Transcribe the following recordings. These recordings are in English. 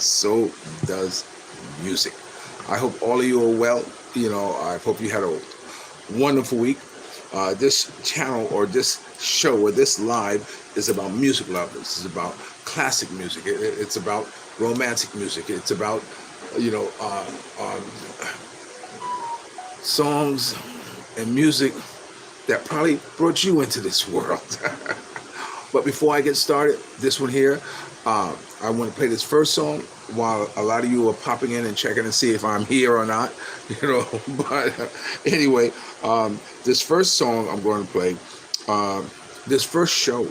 so does music. I hope all of you are well. I hope you had a wonderful week. This channel or this show or this live is about music lovers. It's about classic music. It's about romantic music. It's about, songs and music that probably brought you into this world. But before I get started, this one here, I want to play this first song while a lot of you are popping in and checking to see if I'm here or not, But anyway, this first song I'm going to play, this first show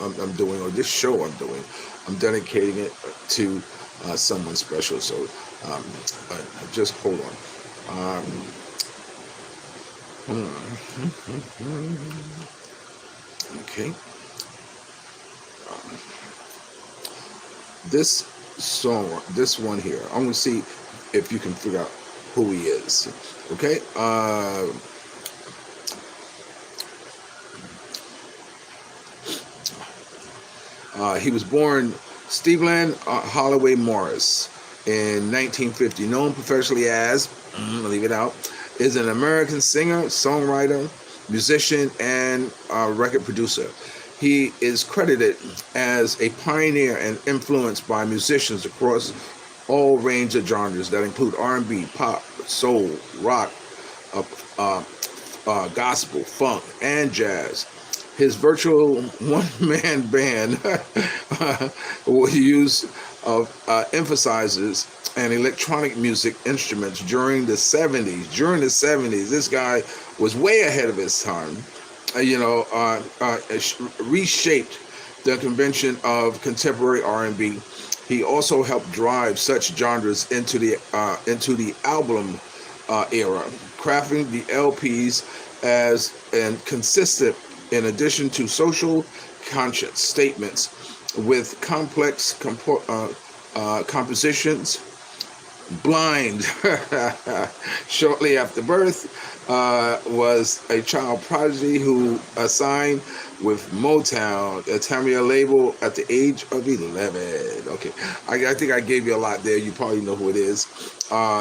I'm doing, or this show I'm doing, I'm dedicating it to someone special. So just hold on. Okay. This song, this one here, I'm going to see if you can figure out who he is. Okay? He was born Stephen Holloway Morris in 1950, known professionally as, leave it out, is an American singer, songwriter, musician, and record producer. He is credited as a pioneer and influenced by musicians across all range of genres that include R&B, pop, soul, rock, gospel, funk, and jazz. His virtual one-man band emphasizes and electronic music instruments during the 70s. During the 70s, this guy was way ahead of his time. Reshaped the convention of contemporary R&B. He also helped drive such genres into the album era, crafting the LPs as and consistent in addition to social conscience statements with complex compositions. Blind shortly after birth, was a child prodigy who signed with Motown, a Tamia label, at the age of 11. Okay, I think I gave you a lot there. You probably know who it is.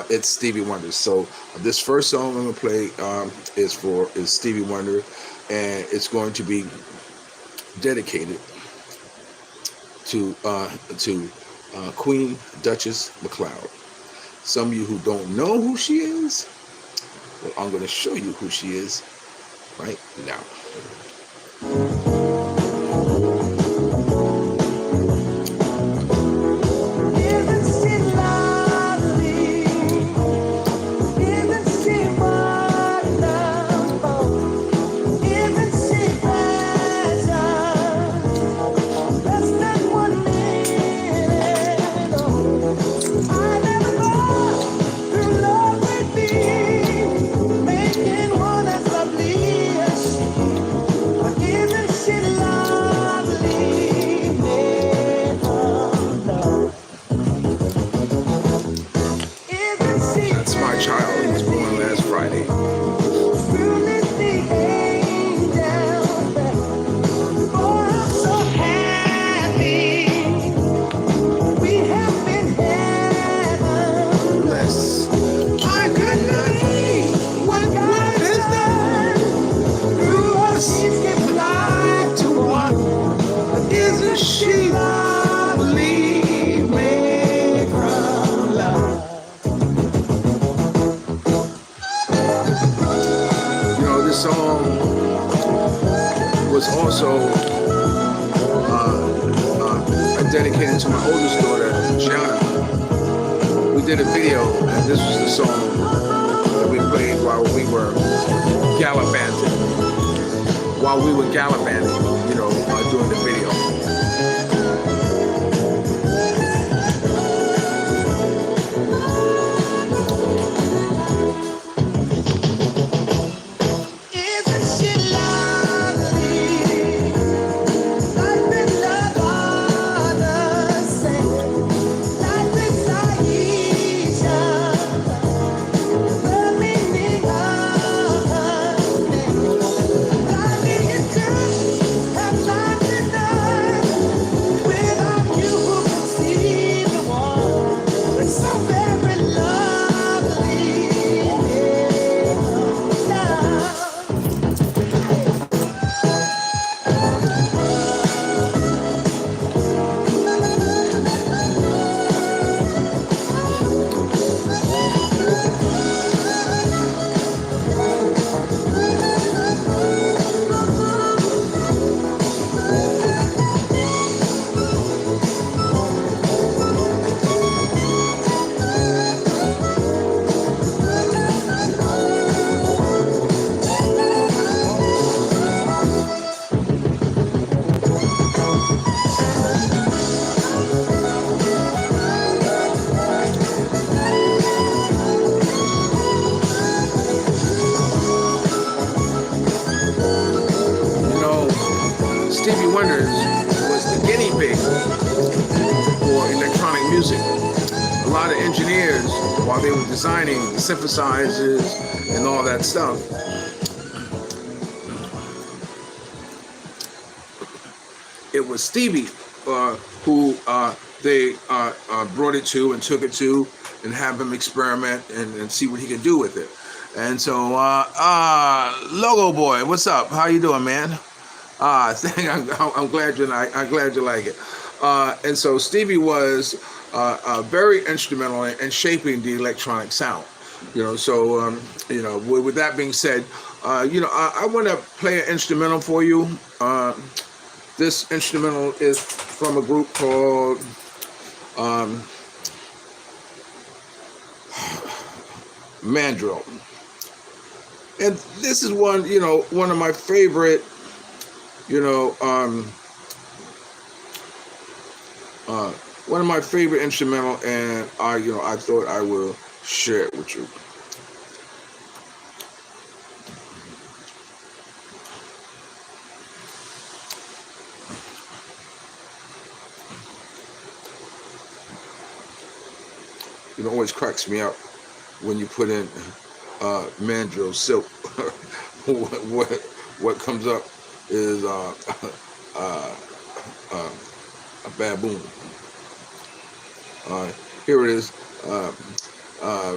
It's Stevie Wonder. So this first song I'm going to play is Stevie Wonder, and it's going to be dedicated to Queen Duchess McLeod. Some of you who don't know who she is, well, I'm going to show you who she is right now. Also dedicated to my oldest daughter, Gianna. We did a video, and this was the song that we played while we were gallivanting. Doing the video. Time a lot of engineers, while they were designing synthesizers and all that stuff, it was Stevie who they brought it to and took it to and have him experiment and see what he could do with it. And so, Logo Boy, what's up? How you doing, man? I'm glad you like it. And so Stevie was very instrumental in shaping the electronic sound. So with that being said, I want to play an instrumental for you. This instrumental is from a group called Mandrill. And this is one of my favorite, one of my favorite instrumental, and I thought I will share it with you. It always cracks me up when you put in Mandrill silk. what comes up is a baboon. Here it is.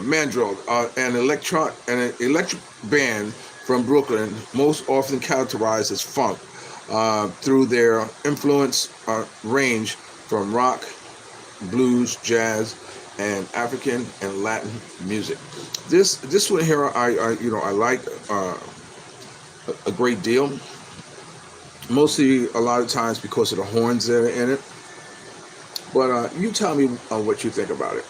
Mandrill, an electric band from Brooklyn, most often characterized as funk, through their influence range from rock, blues, jazz, and African and Latin music. This one here I like a great deal. Mostly a lot of times because of the horns that are in it. But you tell me what you think about it.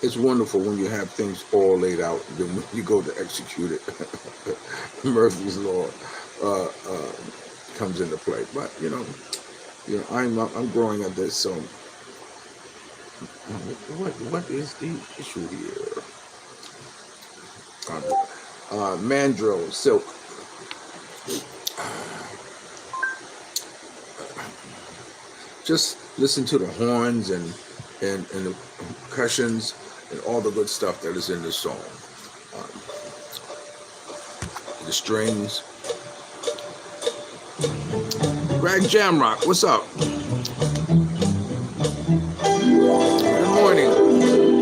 It's wonderful when you have things all laid out, then when you go to execute it, Murphy's Law comes into play. But I'm growing at this. So what is the issue here? Mandrill silk. Just listen to the horns and the percussions and all the good stuff that is in this song. The strings. Greg Jamrock, what's up? Good morning.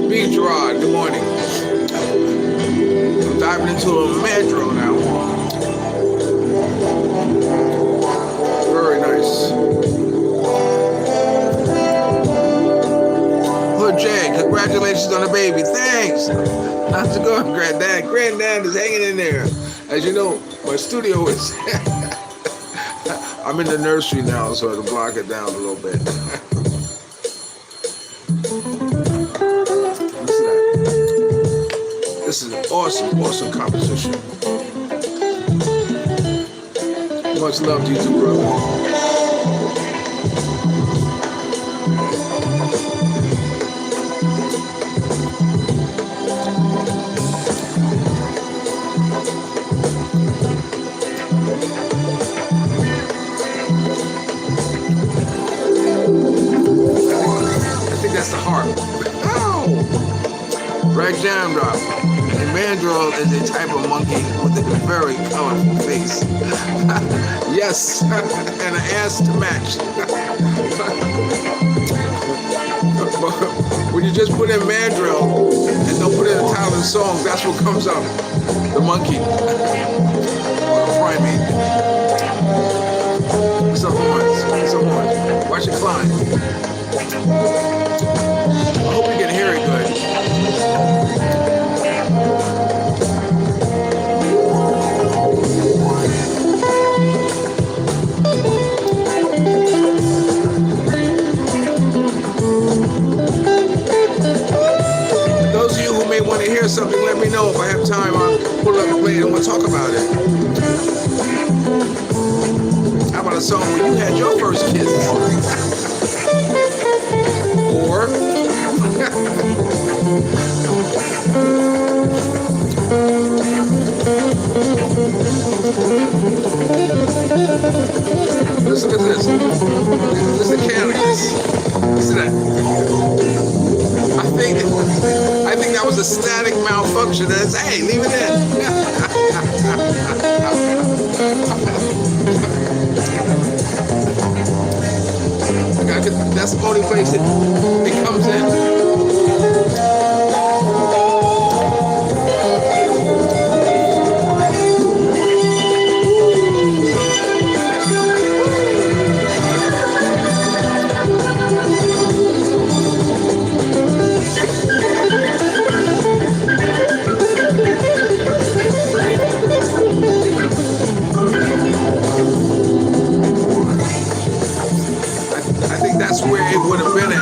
B. Gerard, good morning. I'm diving into a Mandrill now. Very nice. Jay, congratulations on the baby. Thanks. How's it going, Granddad? Granddad is hanging in there. As you know, my studio is... I'm in the nursery now, so I can block it down a little bit. Listen to that. This is an awesome composition. Much love to you too, brother. That's the heart. Oh! Rag Jam Drop. A Mandrill is a type of monkey with a very colorful face. Yes, and an ass to match. When you just put in Mandrill and don't put in the title of the song, that's what comes up. The monkey. Or the primate. Some horns. Watch it climb. I hope you can hear it good. For those of you who may want to hear something, let me know. If I have time, I'll pull up and play it and we'll talk about it. a song when you had your first kiss. Or listen to this. Listen to Canada's. Listen to that. I think that was a static malfunction. That's, hey, leave it in. That's the only place it comes in. I think that's where it would have been at.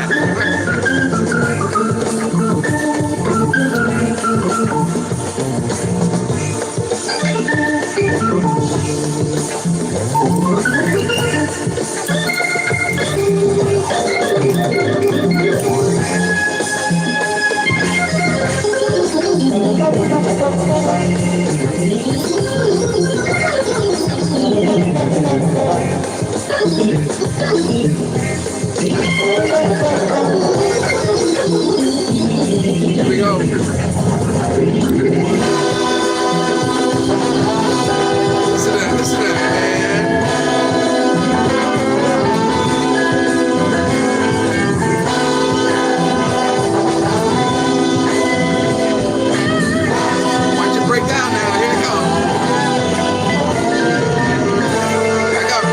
Here we go. Listen to that, man. Why don't you break down now? Here it comes. Back up.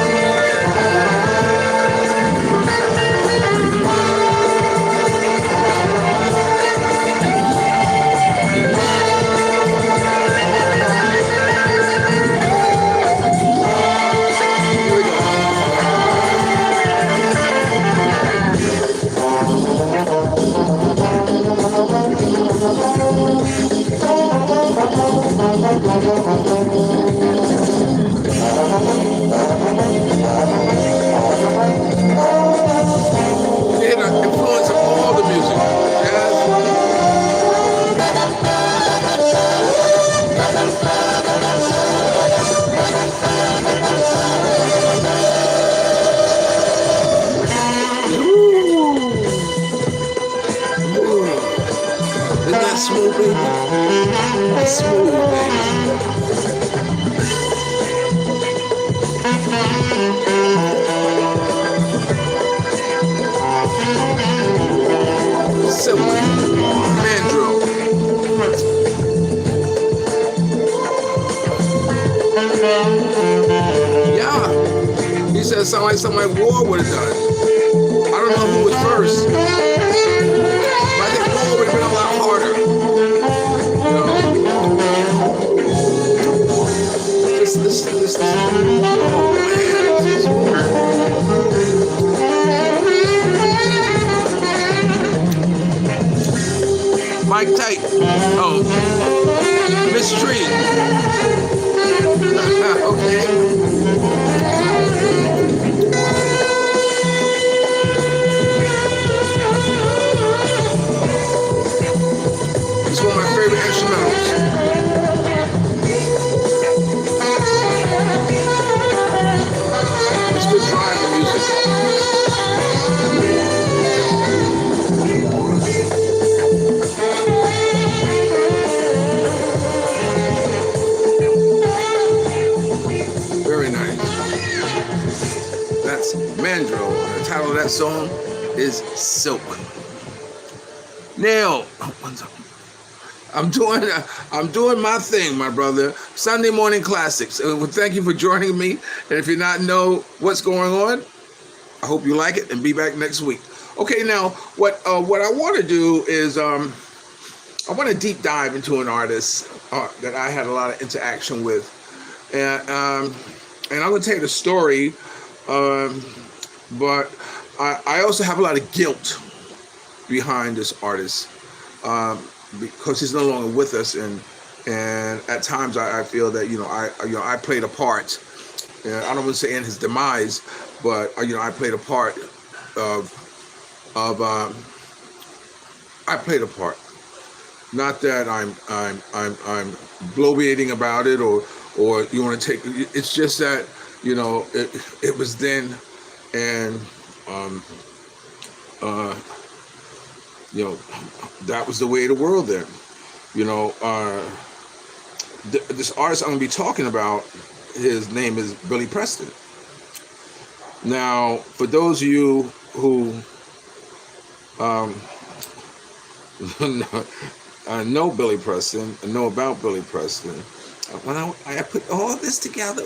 Influence of all the music. Jazz. Ooh. Isn't that smooth, baby? That's smooth, baby. Simple. Mandrill. Yeah. He said something like War would have done. I don't know who was first. But I think War would have been a lot harder. You know? This. Oh, man. Mike Tight. Oh. Miss Tree. Okay. It's one of my favorite instrumentals. It's good driving music. Very nice. That's Mandrill. The title of that song is Silkman. Now, I'm doing my thing, my brother. Sunday morning classics. Well, thank you for joining me. And if you not know what's going on, I hope you like it and be back next week. Okay, now what I want to do is I want to deep dive into an artist that I had a lot of interaction with, and I'm going to tell you the story. But I also have a lot of guilt behind this artist because he's no longer with us, and at times I feel that I played a part And I don't want to say in his demise, but you know, I played a part of I played a part. Not that I'm bloviating about it, or you want to take. It's just that, you know, it was then, and you know, that was the way of the world then. You know, this artist I'm going to be talking about, his name is Billy Preston. Now, for those of you who know Billy Preston and know about Billy Preston, when I put all this together,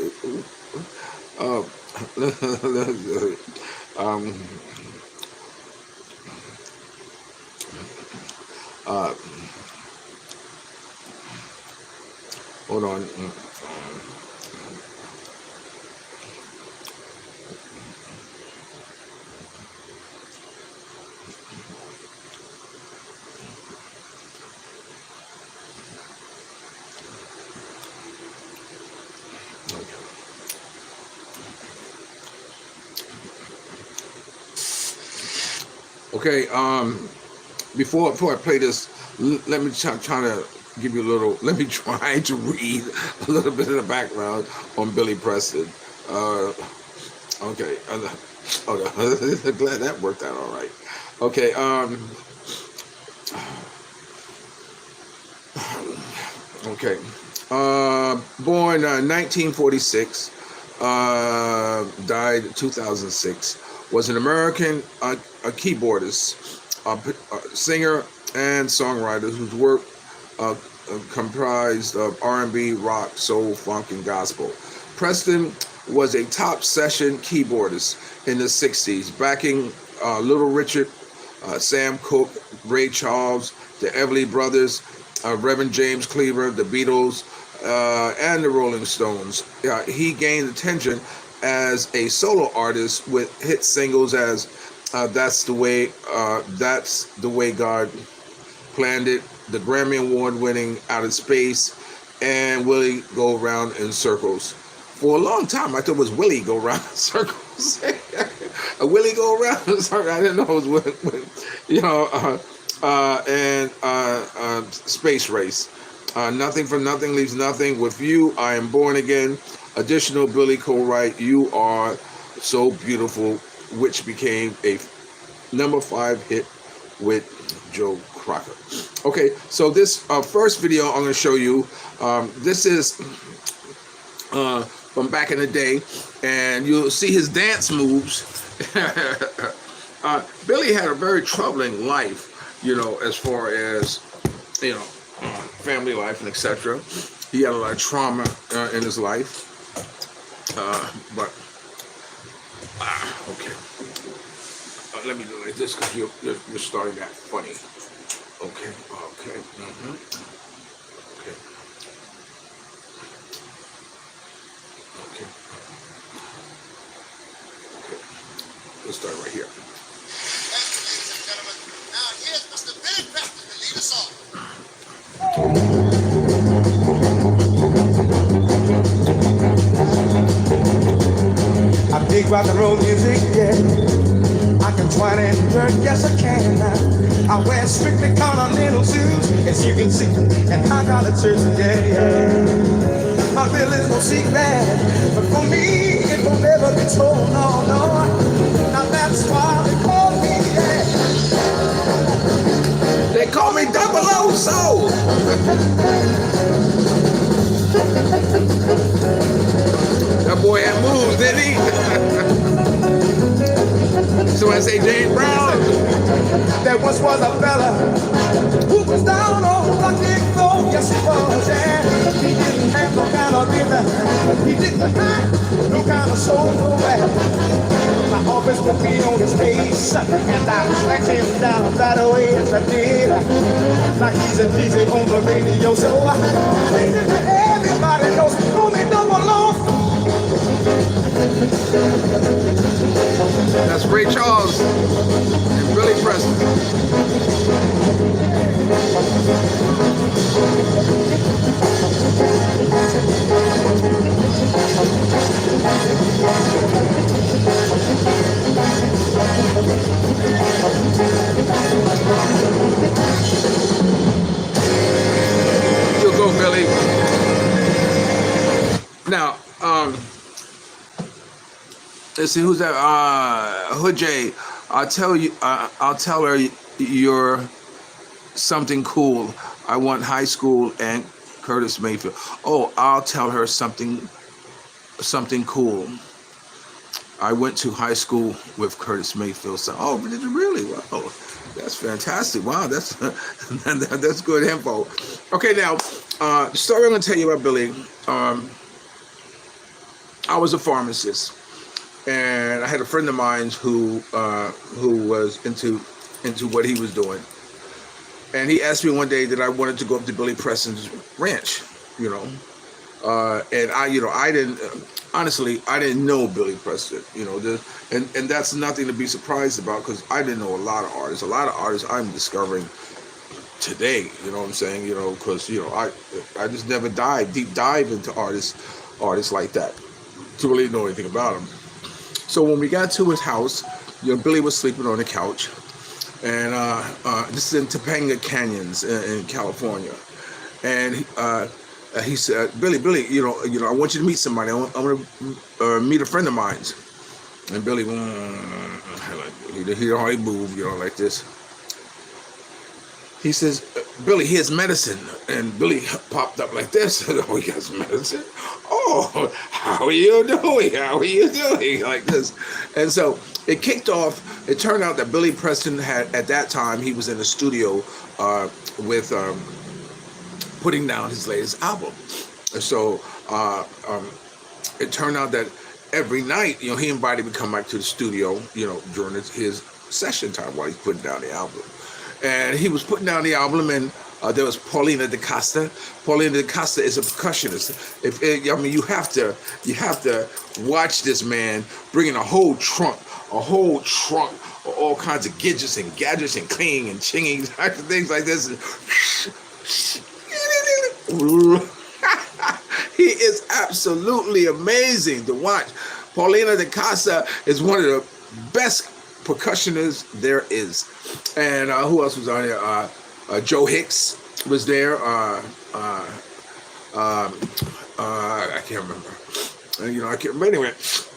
hold on. Okay, before I play this, let me try to give you a little, let me try to read a little bit of the background on Billy Preston. Okay, glad that worked out all right. Okay, okay, born 1946, died 2006, was an American a keyboardist, singer, and songwriter whose work comprised of R&B, rock, soul, funk, and gospel. Preston was a top session keyboardist in the 60s, backing Little Richard, Sam Cooke, Ray Charles, the Everly Brothers, Reverend James Cleaver, the Beatles, and the Rolling Stones. He gained attention as a solo artist with hit singles as That's the Way God Planned It, the Grammy Award-winning Out of Space, and Willie Go Round in Circles. For a long time, I thought it was Willie Go Round in Circles. A Willie Go Round in Circles. I didn't know it was you know, and Space Race. Nothing from Nothing Leaves Nothing. With You, I Am Born Again. Additional Billy co-write You Are So Beautiful, which became a #5 hit with Joe Crocker. Okay, so this first video I'm going to show you, this is from back in the day, and you'll see his dance moves. Billy had a very troubling life, you know, as far as, you know, family life and etc. He had a lot of trauma in his life. But okay, let me do like this because you're starting that funny. Okay, okay, okay, okay, okay. Let's start right here. Ladies and gentlemen, now here's Mr. Billy Preston to lead us off. I dig rock and roll music, yeah. I can twine and work, yes I can. I wear strictly continental suits, as you can see, and high collar shirts, yeah. My feelings don't seek bad, but for me it will never be told, no, no. Now that's why they call me, yeah. They call me 00 Soul. That boy had moves, didn't he? So I say James Brown. There once was a fella who was down on the rocky floor, yes he was, yeah. He didn't have no kind of rhythm, he didn't have no kind of soul, no way. My office would be on his case, and I smacked him down right away as I did. Like he's a DJ on the radio, so everybody knows, call me 00. That's Ray Charles and Billy Preston. let's see, who's that? Hood J. I'll tell her you're something cool. I want high school and Curtis Mayfield. Oh, I'll tell her something cool. I went to high school with Curtis Mayfield. So, oh, did you really? Wow, that's fantastic. Wow, that's that's good info. Okay, now the story I'm going to tell you about Billy. I was a pharmacist, and I had a friend of mine who was into what he was doing, and he asked me one day that I wanted to go up to Billy Preston's ranch, you know, and I didn't. Honestly, I didn't know Billy Preston, you know, and that's nothing to be surprised about because I didn't know a lot of artists. A lot of artists I'm discovering today, you know what I'm saying? You know, because, you know, I just never deep dive into artists like that to really know anything about them. So when we got to his house, you know, Billy was sleeping on the couch, and this is in Topanga Canyons in California, and he said, Billy, you know, I want you to meet somebody. I want to meet a friend of mine. And Billy, he already moved, you know, like this. He says, Billy, here's medicine. And Billy popped up like this. Oh, he has medicine? Oh, how are you doing? How are you doing? Like this. And so it kicked off. It turned out that Billy Preston had, at that time, he was in the studio with putting down his latest album. And so it turned out that every night, you know, he invited me to come back to the studio, you know, during his session time while he's putting down the album. And he was putting down the album, and there was Paulina da Costa. Paulina da Costa is a percussionist. You have to watch this man bringing a whole trunk of all kinds of gadgets and clinging and chinging types of things like this. He is absolutely amazing to watch. Paulina da Costa is one of the best percussionists there is. And who else was on there? Joe Hicks was there. I can't remember. You know, I can't remember. Anyway,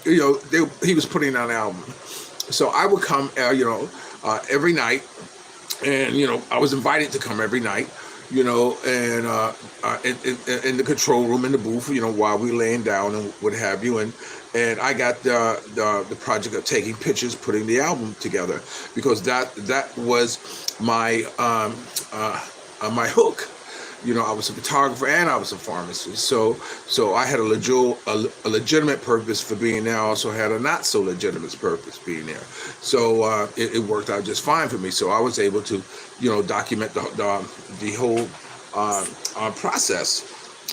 you know, he was putting out an album. So I would come, every night, and you know, I was invited to come every night. You know, and in the control room, in the booth, you know, while we laying down and what have you, and I got the project of taking pictures, putting the album together, because that was my my hook. You know, I was a photographer and I was a pharmacist, so I had a legitimate purpose for being there. I also had a not so legitimate purpose being there. So it worked out just fine for me. So I was able to, you know, document the whole process,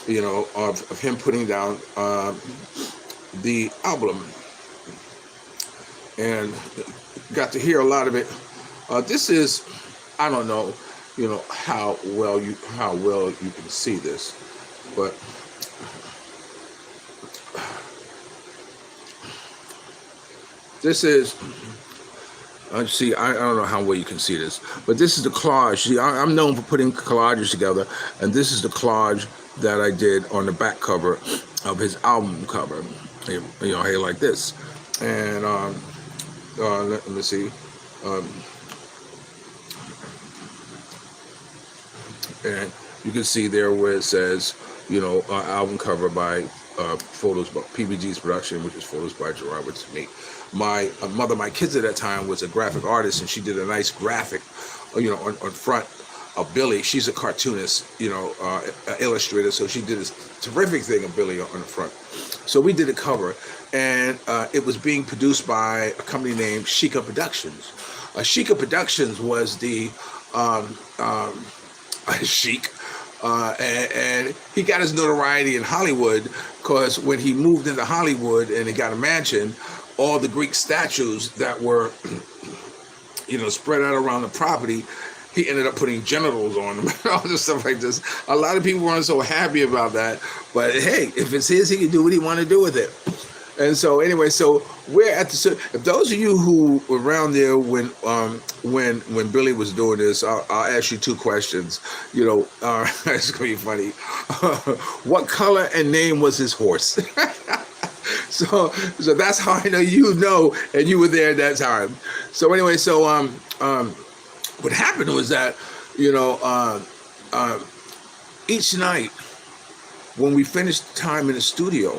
you know, of him putting down the album, and got to hear a lot of it. This is, I don't know, you know, how well you can see this, but this is, see, I don't know how well you can see this, but this is the collage. See, I'm known for putting collages together, and this is the collage that I did on the back cover of his album cover, you know, here like this. And let me see. And you can see there where it says, you know, album cover by photos by PBG's production, which is photos by Gerard, which is me. My mother, my kids at that time, was a graphic artist, and she did a nice graphic, you know, on front of Billy. She's a cartoonist, you know, illustrator, so she did this terrific thing of Billy on the front. So we did a cover, and it was being produced by a company named Sheikah Productions. Sheikah Productions was the Sheik, and he got his notoriety in Hollywood because when he moved into Hollywood and he got a mansion, all the Greek statues that were, you know, spread out around the property, he ended up putting genitals on them and all this stuff like this. A lot of people weren't so happy about that, but hey, if it's his, he can do what he want to do with it. And so anyway, so we're at the, if those of you who were around there when Billy was doing this, I'll ask you two questions. You know, it's gonna be funny. What color and name was his horse? So that's how I know you know, and you were there at that time. So anyway, so what happened was that, you know, each night when we finished time in the studio,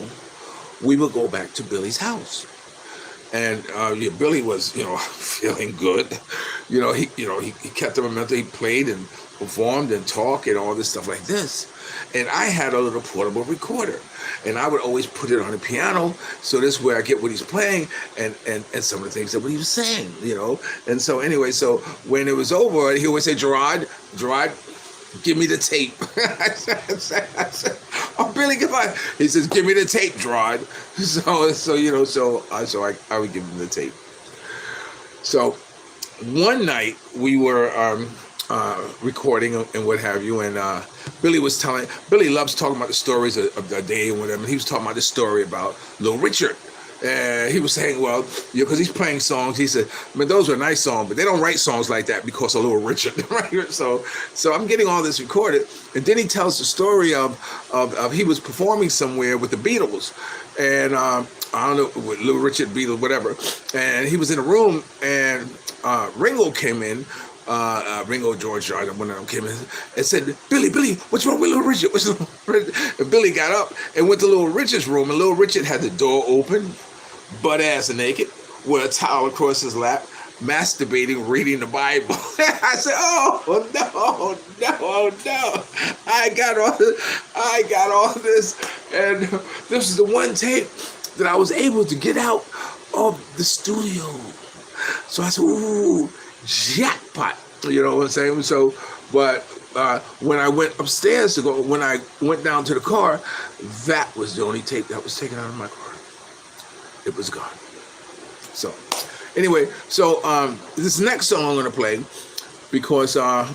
we would go back to Billy's house. And yeah, Billy was, you know, feeling good. You know, he kept up a mental. He played and performed and talked and all this stuff like this. And I had a little portable recorder, and I would always put it on the piano. So this way I get what he's playing and some of the things that what he was saying, you know. And so anyway, so when it was over, he always say, Gerard, give me the tape. I said, oh, Billy, goodbye. He says, give me the tape, Gerard. So you know, so I would give him the tape. So one night we were recording and what have you, and Billy loves talking about the stories of the day and whatever. And he was talking about this story about Little Richard. And he was saying, well, you know, because he's playing songs, he said, I mean, those were nice songs, but they don't write songs like that because of Little Richard, right? So I'm getting all this recorded, and then he tells the story of he was performing somewhere with the Beatles, and I don't know, with Little Richard, Beatles, whatever, and he was in a room, and Ringo came in. Ringo George, one of them came in and said, Billy, what's wrong with Little Richard? And Billy got up and went to Little Richard's room, and Little Richard had the door open, butt ass naked, with a towel across his lap, masturbating, reading the Bible. I said, oh no, I got all this, and this is the one tape that I was able to get out of the studio. So I said, ooh, jackpot, you know what I'm saying? So, but when I went upstairs when I went down to the car, that was the only tape that was taken out of my car. It was gone. So, anyway, so this next song I'm gonna play, because I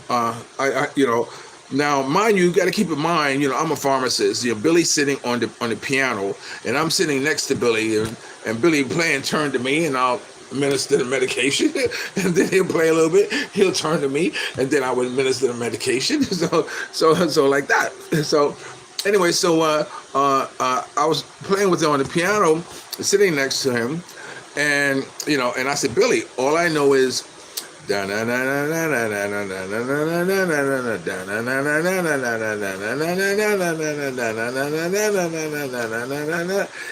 you know, now mind you got to keep in mind, you know, I'm a pharmacist. You know, Billy's sitting on the piano, and I'm sitting next to Billy, and Billy playing turn to me, and I'll administer the medication, and then he'll play a little bit, he'll turn to me, and then I would administer the medication. So like that. So anyway, so I was playing with him on the piano, sitting next to him, and you know, and I said, Billy, all I know is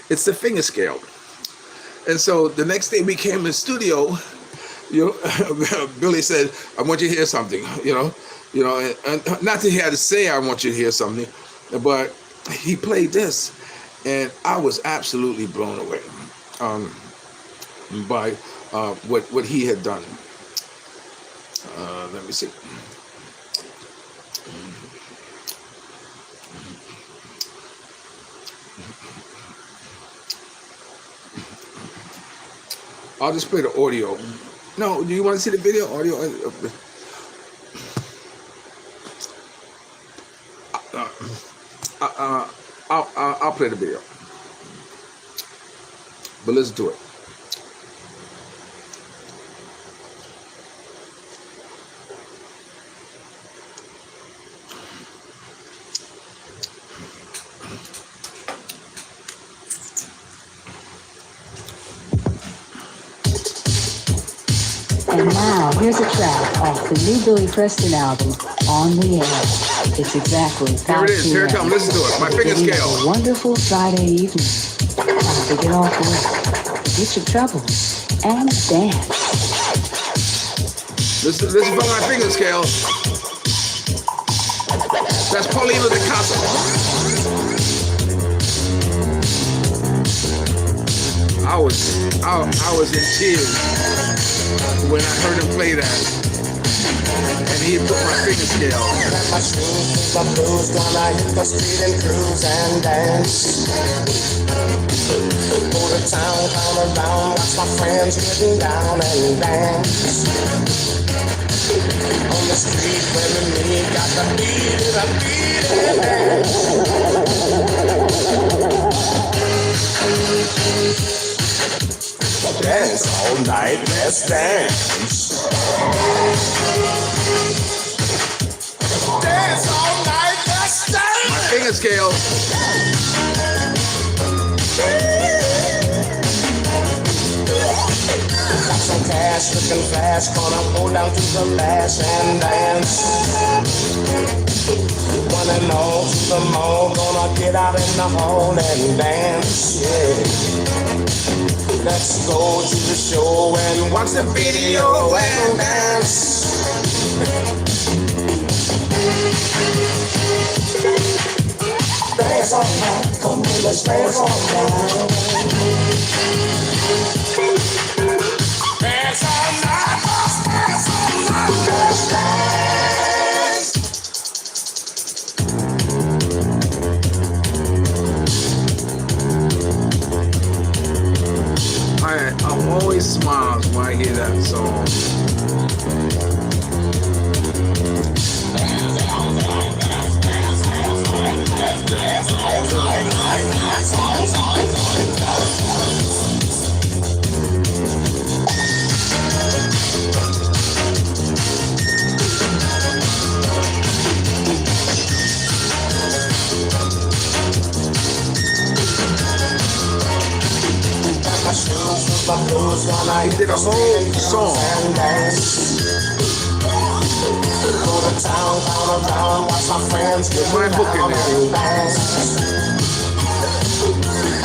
it's the finger scale. And so the next day we came in the studio, you know, Billy said, I want you to hear something, you know, and not that he had to say, I want you to hear something, but he played this, and I was absolutely blown away by what he had done. Let me see. I'll just play the audio. No, do you want to see the video? Audio? I'll play the video. But let's do it. And now, here's a track off the new Billy Preston album, On the Air. It's exactly 5 Here it is. Here it comes. Listen to it. My finger scale. A wonderful Friday evening. Time to get off work, get your troubles, and dance. Listen for my finger scale. That's Paulino de Casa. I was in tears when I heard him play that, and he put my finger scale. My shoes, my blues, gonna hit the street and cruise and dance. Go to town, come around, watch my friends getting down and dance. On the street where we meet, got the beat, dance all night, let's dance. Dance all night, let's dance. My finger scale. cash, looking fast, gonna go down to the lash and dance. One and all to the mall, gonna get out in the hall and dance, yeah. Let's go to the show and watch the video and dance. Dance all night, come on, let's dance all night. Dance all night, dance all night, let's dance. I'm always smiles when I hear that song. He did a whole song. My book in there.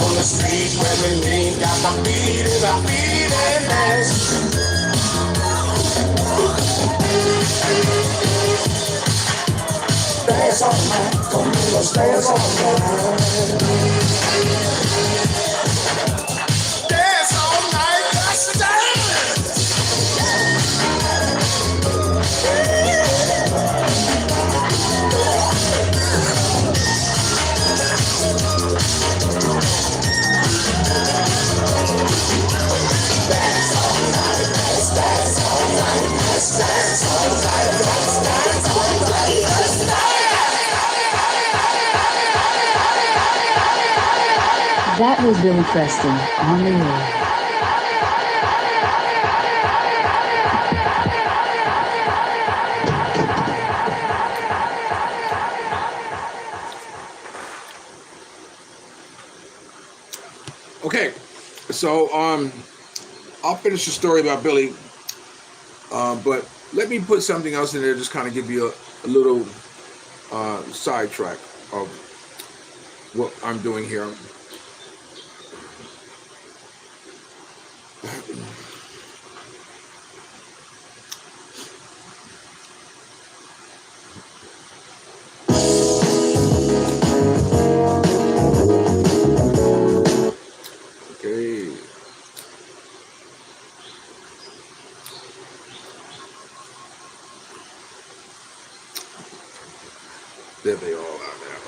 On the street where we meet, got my feet and dance. Dance all night, come on, let's dance all night. Dance all night, let's dance. That was Billy Preston on the air. Okay, so I'll finish the story about Billy, but let me put something else in there, just kind of give you a little sidetrack of what I'm doing here. There they all are now.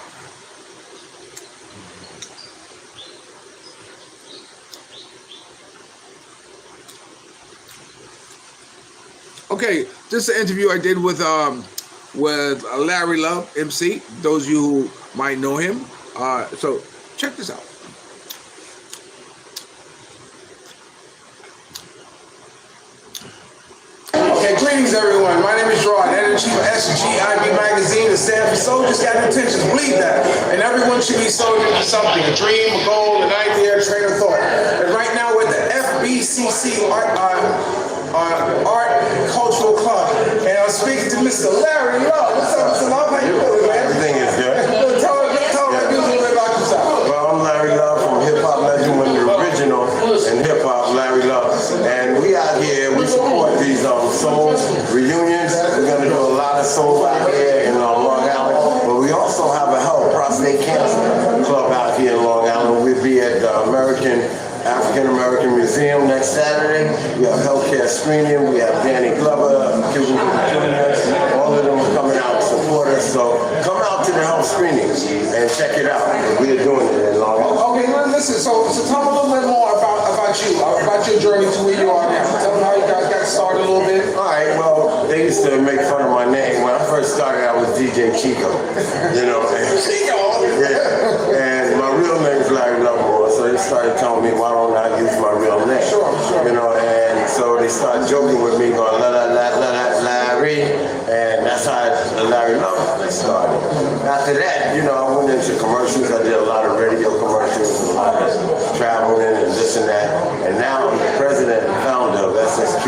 Okay, this is an interview I did with Larry Love, MC. Those of you who might know him. So check this out. Okay, greetings everyone. My name is Rod, editor-in-chief of S.G.I.B magazine. It stands for Soldiers Got Intentions Believedat. And everyone should be soldiers for something, a dream, a goal, an idea, a train of thought. And right now we're at the FBCC Art Cultural Club. And I'm speaking to Mr. Larry Love. What's up, Mr. Love? How you doing, man? Everything is good. Tell us a little bit about yourself. Well, I'm Larry Love from Hip Hop Legend, one of the original in hip hop, Larry Love. And we out here, we support these soul reunions. We're going to do a lot of soul out here in Long Island. But we also have a health prostate cancer club out here in Long Island. We'll be at the African American Museum next Saturday. We have healthcare screening. We have Danny Glover, Cuban, all of them are coming out to support us. So come out to the health screening and check it out. We are doing it in Long Island. Okay, listen, so tell me a little bit more about you, about your journey to where you are now. Tell me how you guys got started a little bit. All right, well, they used to make fun of my name. When I first started, I was DJ Chico, you know. Chico? Yeah, and my real name is Larry Lovemore, so they started telling me, why don't I use my real name? Sure. You know, and so they started joking with me, going, Larry, and that's how Larry Love started. After that, you know, I went into commercials. I did a lot of radio commercials, a lot of traveling and this and that. And now I'm the president and founder of SSQ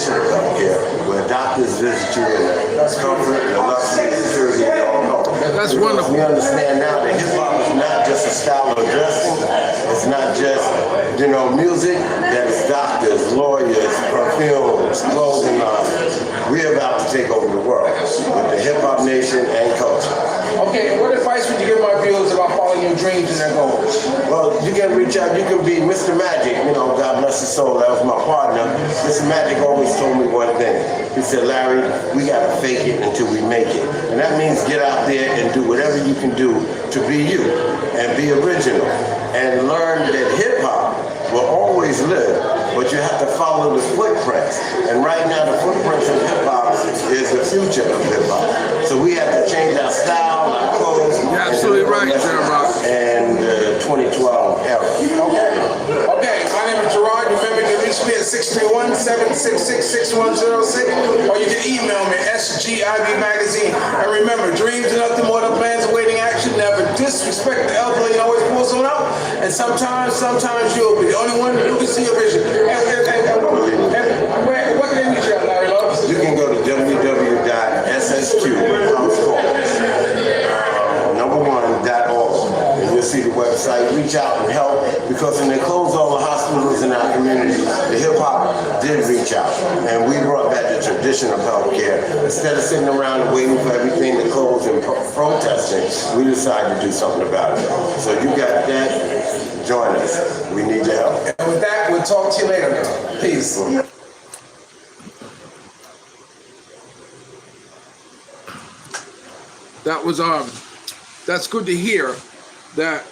tradition of healthcare, where doctors visit you in the comfort and the luxury and security you don't know. That's Because wonderful. we understand now that hip hop is not just a style of dressing. It's not just, music. That is doctors, lawyers, perfumes, clothing lines. We're about to take over the world with the hip hop nation and culture. Okay, what advice would you give my viewers about following your dreams and their goals? Well, you can reach out. You can be Mr. Magic. God bless his soul. That was my partner. Mr. Magic always told me one thing. He said, Larry, we got to fake it until we make it. And that means get out there and do whatever you can do to be you and be original. And learn that hip-hop will always live, but you have to follow the footprints. And right now, the footprints of hip-hop is the future of hip-hop. So we have to change our style, our clothes. You're absolutely right, Jeremiah. And the 2012 era. Okay, my name is Gerard. Remember, you can reach me at 631-766-6106, or you can email me at S.G.I.B magazine. And remember, dreams are nothing more than plans awaiting action. Never disrespect the elderly and always pull someone out. And sometimes you'll be the only one who can see your vision. What can they reach you at, Larry Love? You can go to www.ssq.org, and you'll see the website. Reach out and help, because when they closed all the hospitals in our community, the hip hop did reach out, and we brought back the tradition of healthcare. Instead of sitting around and waiting for everything to close and protesting, we decided to do something about it. So you got that. Join us. We need your help. And with that, we'll talk to you later. Peace. That was that's good to hear. That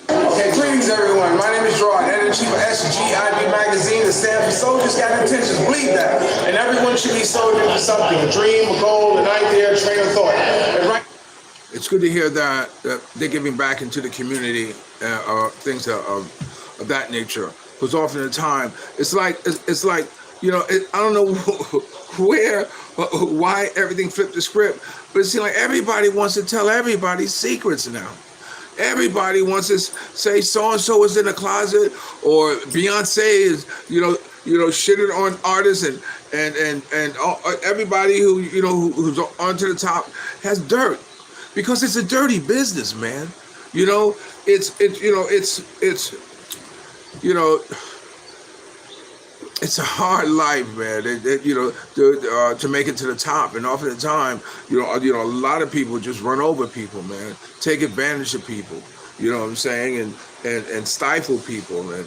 Okay, greetings everyone. My name is Gerard, editor-in-chief of S.G.I.B magazine. The stand for Soldiers Got Intentions Believedat. And everyone should be soldiers for something: a dream, a goal, an idea, a train of thought. And right. it's good to hear that they're giving back into the community, things of that nature. Because often the time, it's like I don't know why everything flipped the script, but it seems like everybody wants to tell everybody's secrets now. Everybody wants to say so and so is in the closet, or Beyonce is shitting on artists, and everybody who's onto the top has dirt, because it's a dirty business, man. It's a hard life, man. To make it to the top, and often the time, a lot of people just run over people, man. Take advantage of people. You know what I'm saying, and stifle people, and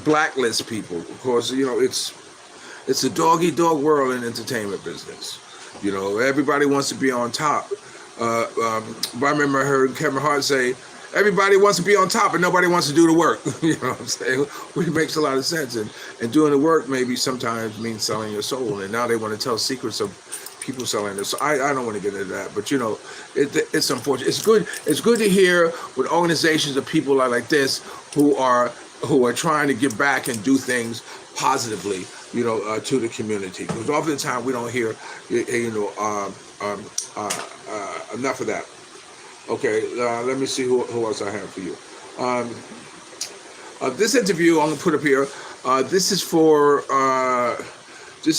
blacklist people. Of course, it's a dog-eat-dog world in entertainment business. Everybody wants to be on top. I remember I heard Kevin Hart say, everybody wants to be on top and nobody wants to do the work. You know what I'm saying? Which makes a lot of sense. And doing the work maybe sometimes means selling your soul. And now they want to tell secrets of people selling their soul. I don't want to get into that, but it's unfortunate. It's good to hear with organizations of people like this who are trying to give back and do things positively, to the community. Because often the time we don't hear, enough of that. Okay, let me see who else I have for you. This interview I'm gonna put up here. This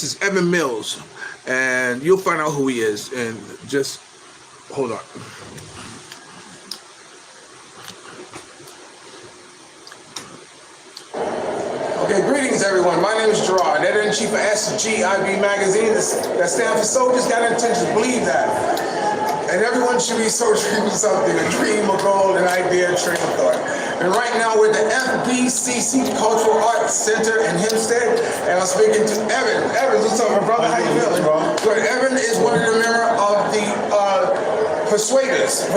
is Evan Mills, and you'll find out who he is. And just hold on. Okay, greetings everyone. My name is Gerard, editor-in-chief of S.G.I.B magazine. That stands for Soldiers Got Intentions Believedat. And everyone should be soldiering for something: a dream, a goal, an idea, a train of thought. And right now we're at the FBCC Cultural Arts Center in Hempstead, and I'm speaking to Evan. Evan, what's up, my brother? How you feeling? Good. Evan is one of the members of the Persuaders,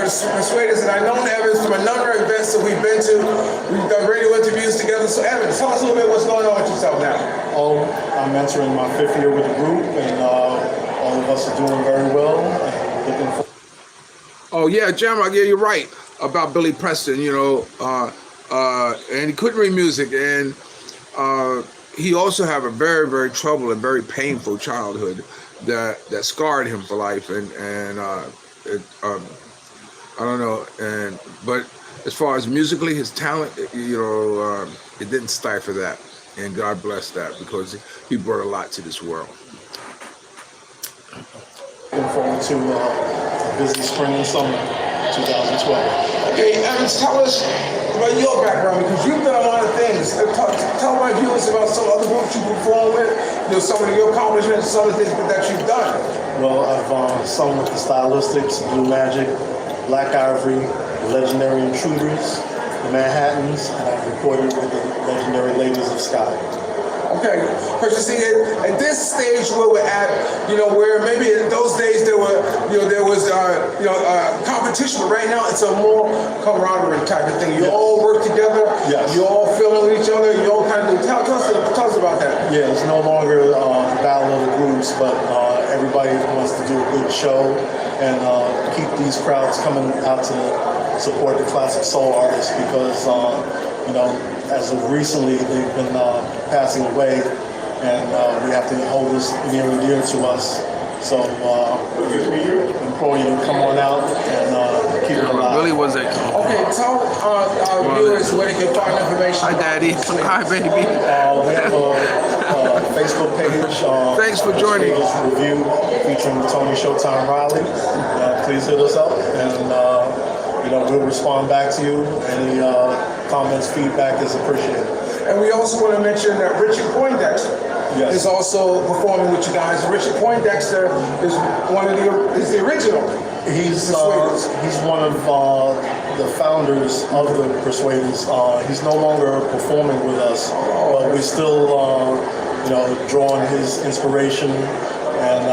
and I've known Evan from a number of events that we've been to. We've done radio interviews together. So Evan, tell us a little bit what's going on with yourself now. Oh, I'm entering my 5th year with the group, and all of us are doing very well. Looking forward. Oh yeah, Jeremiah, yeah, you're right about Billy Preston. And he couldn't read music, and he also had a very, very troubled and very painful childhood that scarred him for life. And I don't know, but as far as musically, his talent, it didn't stifle that. And God bless that, because he brought a lot to this world. Looking forward to a busy spring and summer 2012. Okay, Evans, tell us about your background, because you've done a lot of things. Tell my viewers about some other groups you perform with, some of your accomplishments, some of the things that you've done. Well, I've sung with the Stylistics, Blue Magic, Black Ivory, the Legendary Intruders, the Manhattans, and I've recorded with the legendary Ladies of S.G.I.B. Okay, because you see, at this stage where we're at, where maybe in those days there was competition, but right now it's a more camaraderie type of thing. You all work together. Yes. You all fill in with each other. You all kind of tell us about that. Yeah, it's no longer the battle of the groups, but everybody wants to do a good show and keep these crowds coming out to support the classic soul artists, because as of recently, they've been passing away, and we have to hold this near and dear to us. So we implore you to come on out and keep it alive. Really was that? Okay, tell our viewers where they can find information. Hi, Daddy. Hi, baby. We have a Facebook page. Thanks for joining. Review featuring Tony Showtime Rally. Please hit us up, and we'll respond back to you. Any comments, feedback is appreciated. And we also want to mention that Richard Poindexter is also performing with you guys. Richard Poindexter is the original. He's one of the founders of the Persuaders. He's no longer performing with us, but we still drawing his inspiration, and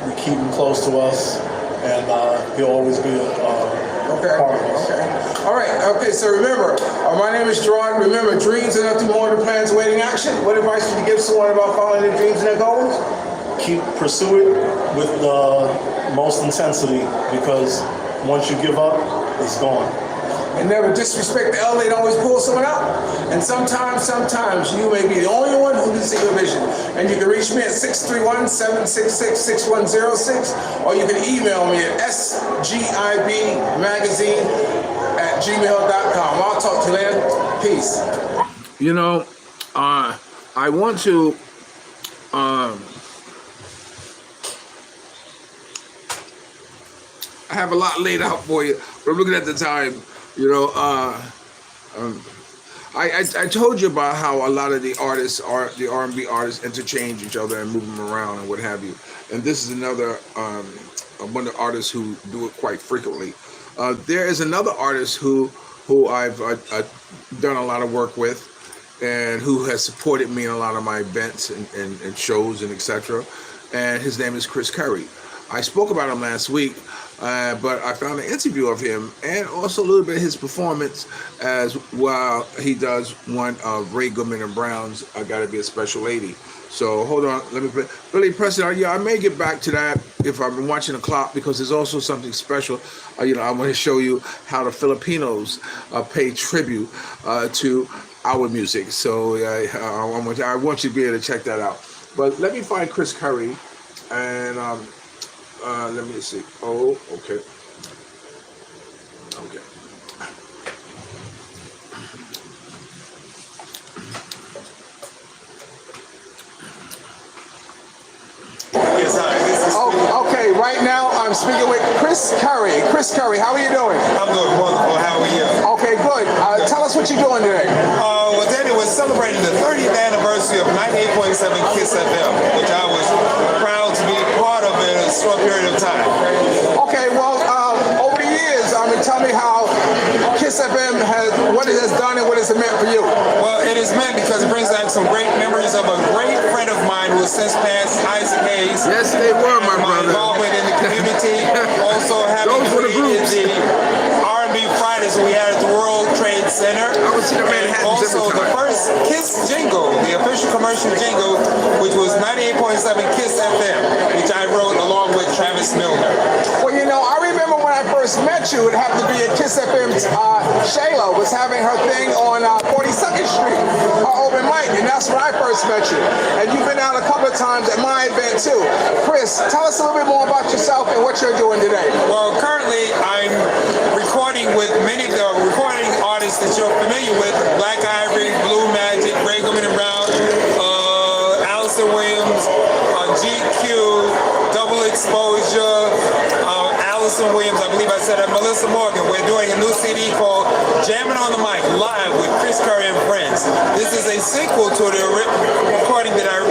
we keep him close to us, and he'll always be part of us. Okay. All right. Okay. So remember, my name is Gerard. Remember, dreams are nothing more than plans awaiting action. What advice would you give someone about following their dreams and their goals? Pursue it with the most intensity, because once you give up, it's gone. And never disrespect the elderly, and always pull someone out. And sometimes you may be the only one who can see your vision. And you can reach me at 631-766-6106, or you can email me at sgibmagazine@gmail.com. I'll talk to you later. Peace. I want to I have a lot laid out for you, but I'm looking at the time. I told you about how a lot of the R&B artists interchange each other and move them around and what have you. And this is another one of the artists who do it quite frequently. There is another artist who I've done a lot of work with, and who has supported me in a lot of my events and shows and etc. And his name is Chris Curry. I spoke about him last week. But I found an interview of him, and also a little bit of his performance as well. He does one of Ray Goodman and Brown's "I Gotta Be a Special Lady." So hold on, let me play. Billy Preston, I may get back to that if I've been watching the clock, because there's also something special. I want to show you how the Filipinos pay tribute to our music. So I want you to be able to check that out. But let me find Chris Curry, and let me see. Oh, okay. Okay. Yes, hi. This is Okay, right now I'm speaking with Chris Curry. Chris Curry, how are you doing? I'm doing wonderful. How are you? Okay, good. Tell us what you're doing today. Well, Daddy was celebrating the 30th anniversary of 98.7 KISS FM, which I was proud to be part of in a short period of time. Okay, well, over the years, tell me how KISS FM what it has done and what it's meant for you. Well, it is meant because it brings back some great memories of a great friend of mine who has since passed, Isaac Hayes. Yes, they were, my brother. Involvement in the community. Also having created the R&B Fridays we had at the World Trade Center. I would see the Manhattans Also, every the time. first KISS jingle, the official commercial jingle, which was 98.7 KISS FM, which I wrote along with Travis Milner. Well, I remember when I first met you, it happened to be at KISS FM's Shayla was having her thing on 42nd Street, her open mic, and that's when I first met you. And you've been out a couple of times at my event too. Chris, tell us a little bit more about yourself and what you're doing today. Well, currently I'm recording with recording that you're familiar with: Black Ivory, Blue Magic, Ray Goodman and Brown, Allison Williams, GQ, Double Exposure, Allison Williams, I believe I said that, Melissa Morgan. We're doing a new CD called Jamming on the Mic Live with Chris Curry and Friends. This is a sequel to the recording that I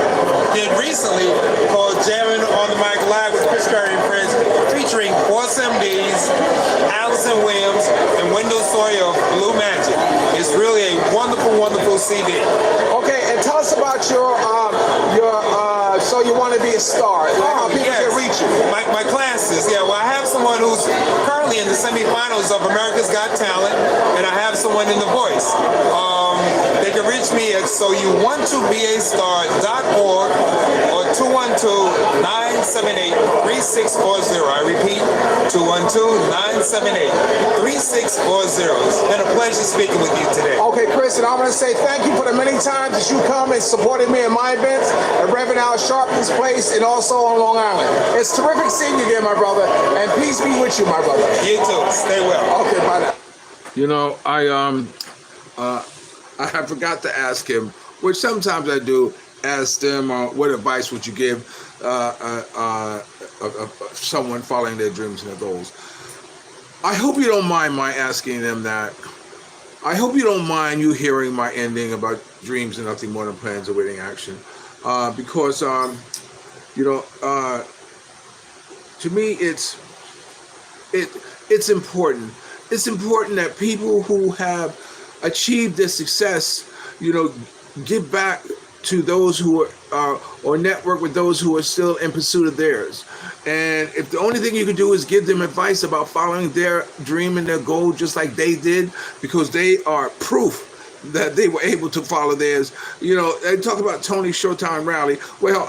did recently called Jamming on the Mic Live with Chris Curry and Friends, featuring Boss MDs, Allison Williams, and Wendell Sawyer of Blue Magic. It's really a wonderful, wonderful CD. Okay, and tell us about your so you want to be a star. How people can reach you. My classes, yeah. Well, I have someone who's currently in the semifinals of America's Got Talent, and I have someone in The Voice. They can reach me at soyouwanttobeastar.org or 212-978-3640. I repeat, 212-978-3640. It's been a pleasure speaking with you today. Okay, Chris, and I want to say thank you for the many times that you come and supported me in my events at Reverend Al Sharpton's place and also on Long Island. It's terrific seeing you again, my brother, and peace be with you, my brother. You too. Stay well. Okay, bye now. You know, I forgot to ask him, which sometimes I do, ask them, what advice would you give someone following their dreams and their goals? I hope you don't mind my asking them that. I hope you don't mind you hearing my ending about dreams and nothing more than plans awaiting action. Because, you know, to me, it's important. It's important that people who have achieved this success, you know, give back to those who are, or network with those who are still in pursuit of theirs. And if the only thing you can do is give them advice about following their dream and their goal just like they did, because they are proof that they were able to follow theirs. You know, they talk about Tony Showtime Rally. Well,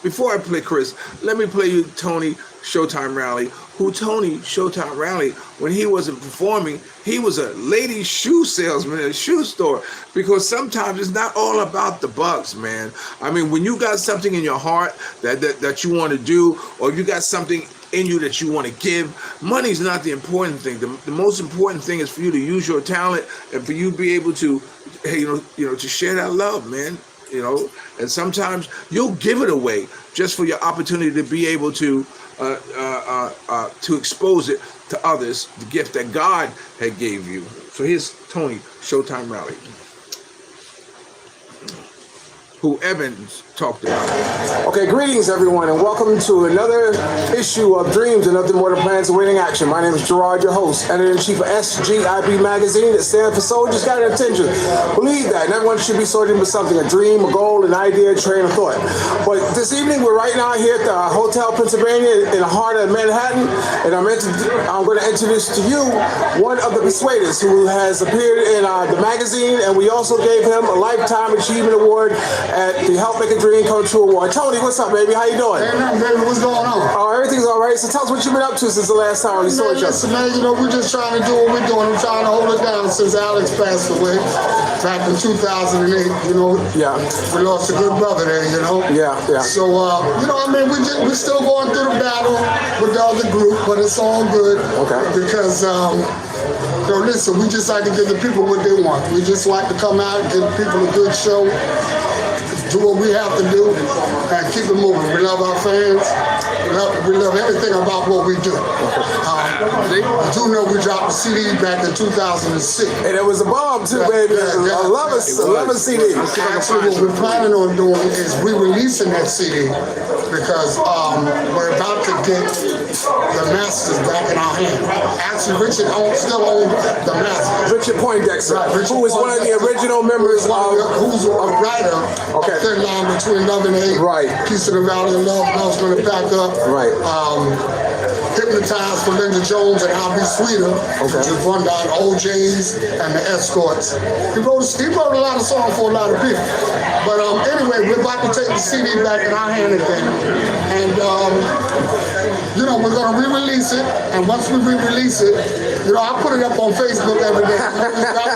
before I play Chris, let me play you Tony Showtime Rally, who Tony Showtime Rally, when he wasn't performing, he was a ladies' shoe salesman at a shoe store, because sometimes it's not all about the bucks, man. I mean, when you got something in your heart that you want to do, or you got something in you that you want to give, money's not the important thing. The most important thing is for you to use your talent and for you to be able to, you know, to share that love, man. You know, and sometimes you'll give it away just for your opportunity to be able to expose it to others, the gift that God had gave you. So here's Tony Showtime Rally, who Evans talked about. Okay, greetings everyone, and welcome to another issue of Dreams and Nothing More Than Plans Awaiting Action. My name is Gerard, your host, editor-in-chief of S.G.I.B magazine that stands for Soldiers Got Intentions Believedat. And everyone should be sorting with something, a dream, a goal, an idea, a train of thought. But this evening, we're right now here at the Hotel Pennsylvania in the heart of Manhattan, and I'm going to introduce to you one of the persuaders who has appeared in the magazine, and we also gave him a Lifetime Achievement Award at the Help Make a Dream Come True Award. Tony, what's up, baby? How you doing? Hey, man, baby, what's going on? Oh, everything's all right. So tell us what you've been up to since the last time we saw each other. Listen, man, you know, we're just trying to do what we're doing. We're trying to hold it down since Alex passed away back in 2008, you know. Yeah. We lost a good brother there, you know. Yeah, yeah. So, you know, I mean, we're still going through the battle with the other group, but it's all good. Okay. Because, you know, listen, we just like to give the people what they want. We just like to come out and give people a good show, do what we have to do, and keep it moving. We love our fans. We love everything about what we do. I do know we dropped a CD back in 2006. And it was a bomb too, baby. I love a CD. Actually, what we're planning on doing is re-releasing that CD because we're about to get the masters back in our hand. Actually, Richard still owns the masters. Richard Poindexter, Right, Richard who was one of the original members who's a writer. Okay. Thin line between love and hate. Right. Piece of the Valley of Love. Love's gonna back up. Right. Hypnotized for Linda Jones and I'll Be Sweeter. Okay. Which is run down OJs and the Escorts. He wrote a lot of songs for a lot of people. But anyway, we're about to take the CD back in our hand again. And you know, we're gonna re-release it. And once we re-release it, you know, I put it up on Facebook every day.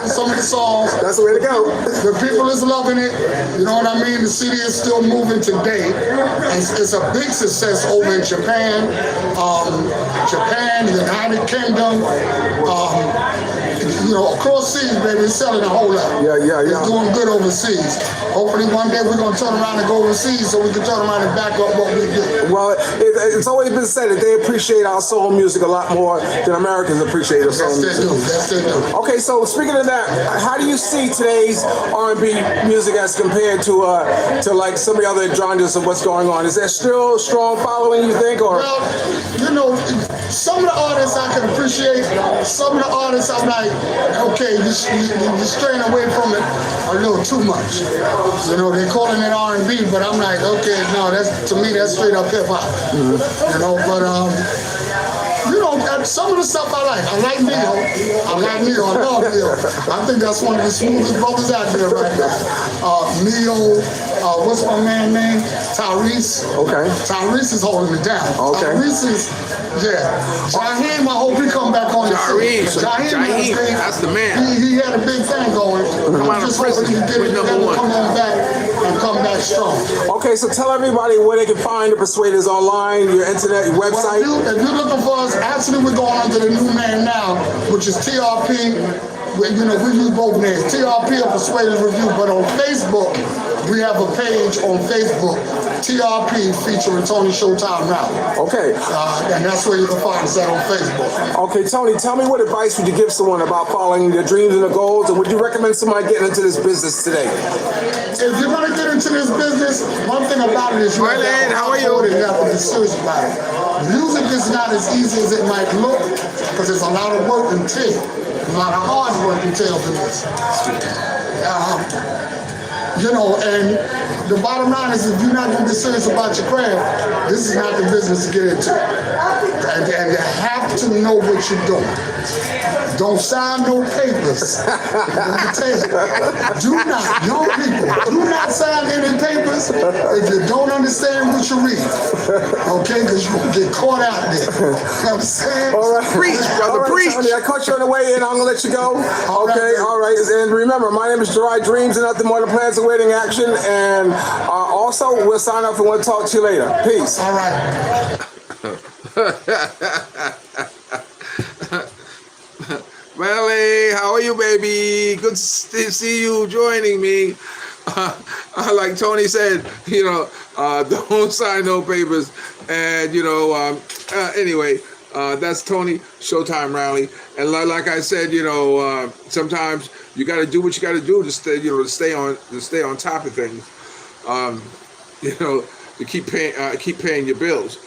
Some of the songs. That's the way to go. The people is loving it. You know what I mean? The CD is still moving today. It's a big success over in Japan, the United Kingdom, across seas, baby, it's selling a whole lot. Yeah. It's doing good overseas. Hopefully one day we're going to turn around and go overseas so we can turn around and back up what we do. Well, it's always been said that they appreciate our soul music a lot more than Americans appreciate our soul music. Yes, they do. Okay, so speaking of that, how do you see today's R&B music as compared to like some of the other genres of what's going on? Is there still a strong following, you think, or? Well, some of the artists I can appreciate. Some of the artists I'm like, okay, you're straying away from it a little too much. They're calling it R&B, but I'm like, okay, no, to me that's straight up hip hop. But some of the stuff I like. I like Neo. I love Neo. I think that's one of the smoothest brothers out there right now. Neo, what's my man's name? Tyrese. Okay. Tyrese is holding it down. Okay. Tyrese is, Jaheim, I hope he come back on the scene. Jaheim, that's the man. He had a big thing going. Come out of prison with number one. Come on back and come back strong. Okay, so tell everybody where they can find the Persuaders online, your internet, your website. Well, if you're looking for us, actually we're going under the new name now, which is TRP. We use both names, TRP or Persuaders Review, but on Facebook, we have a page on Facebook, TRP featuring Tony Showtime Rally. Okay. And that's where you can find us at on Facebook. Okay, Tony, tell me what advice would you give someone about following their dreams and their goals, and would you recommend somebody getting into this business today? If you're going to get into this business, one thing about it is you have to be serious about it. Music is not as easy as it might look, because there's a lot of work entailed. A lot of hard work entailed in this. And the bottom line is if you're not going to be serious about your craft, this is not the business to get into. And you have to know what you're doing. Don't sign no papers. Let me tell you, young people, do not sign any papers if you don't understand what you read. Okay, because you're going to get caught out there. You know what I'm saying? All right. Preach, brother, preach. Tony, I caught you on the way in. I'm going to let you go. Okay, all right. And remember, my name is Gerard. Dreams are nothing more than plans awaiting action. And also, we'll sign up and we'll talk to you later. Peace. All right. Well, hey, how are you, baby? Good to see you joining me. Like Tony said, don't sign no papers. And, anyway, that's Tony, Showtime Rally. And like I said, sometimes you got to do what you got to do to stay, to stay on top of things. To keep paying your bills.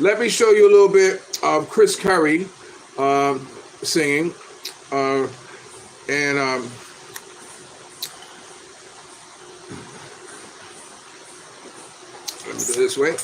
Let me show you a little bit of Chris Curry singing, and let me do it this way.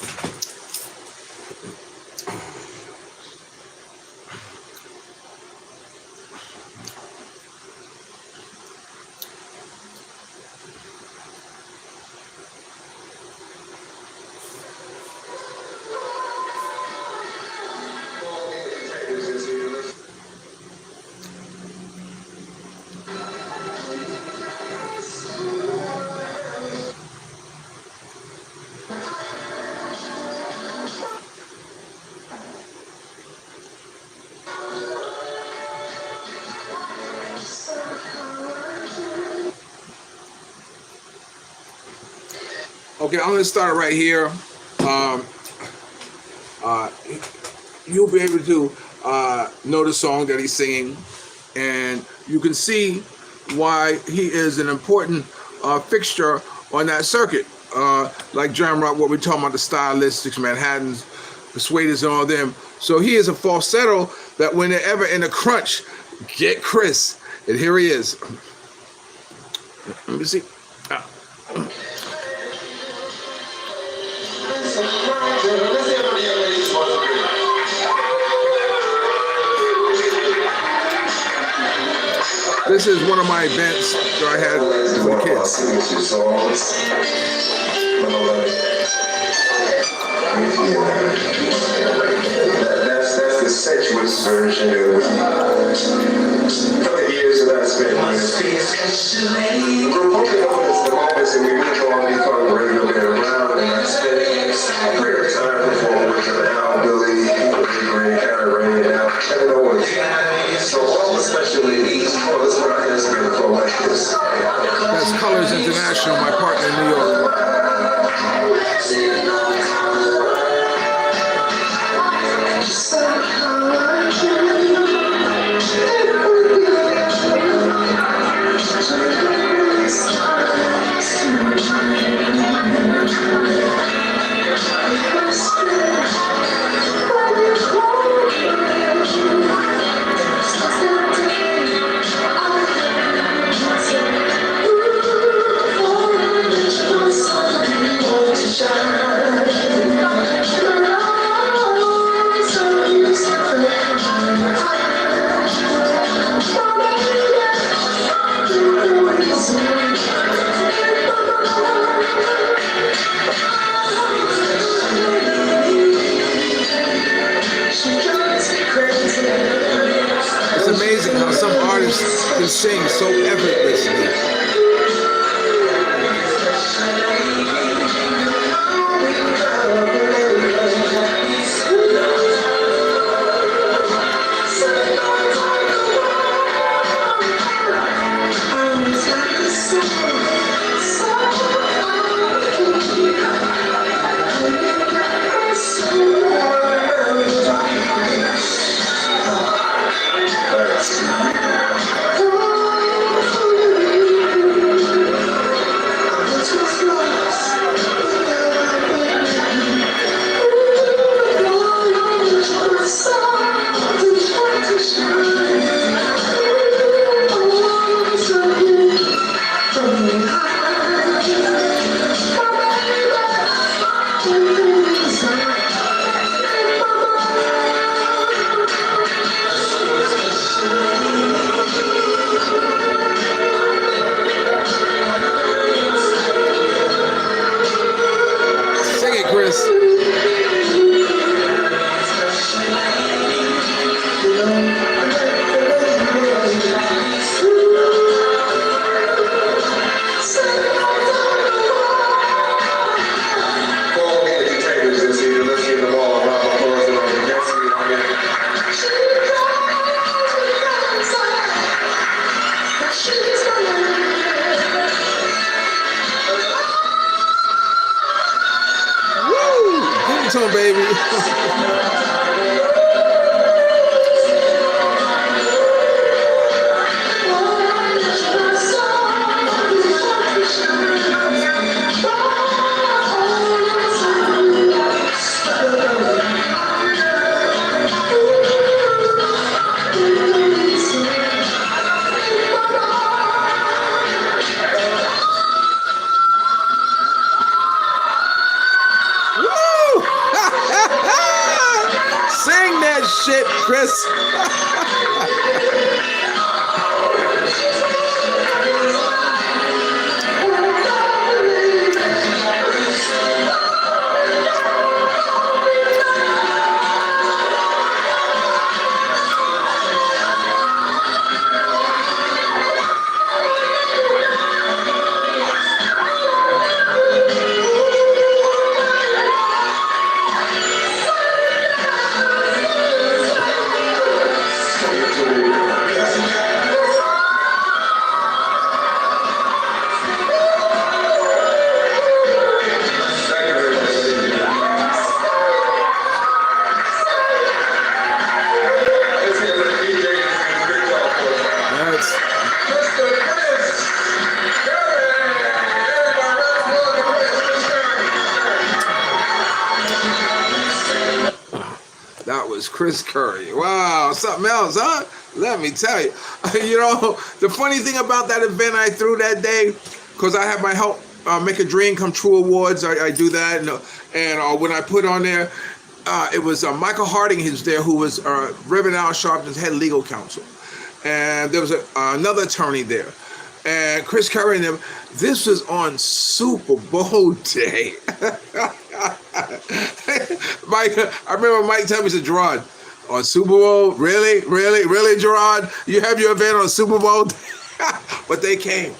Okay, I'm going to start right here. You'll be able to know the song that he's singing, and you can see why he is an important fixture on that circuit. Like Jam Rock, what we're talking about, the Stylistics, Manhattans, Persuaders, and all them. So he is a falsetto that when they're ever in a crunch, get Chris. And here he is. Let me see. This is one of my events that I had for the kids. That's the sensuous version of a couple of years that I spent on this piece. We're working on the moments that we withdraw become regular around, and I spent a greater time performing with Al, Billy, Green, Harry, and Al, Kevin Owens. So all It's amazing how some artists can sing so effortlessly. Shit, Chris. Chris Curry. Wow, something else, huh? Let me tell you. You know, the funny thing about that event I threw that day, because I have my Help Make a Dream Come True awards. I do that, and when I put on there, it was Michael Harding, who's there, who was Reverend Al Sharpton's head legal counsel, and there was another attorney there, and Chris Curry and them. This was on Super Bowl day. Mike, I remember Mike telling me, he said, Gerard, on Super Bowl, really, Gerard, you have your event on Super Bowl? But they came.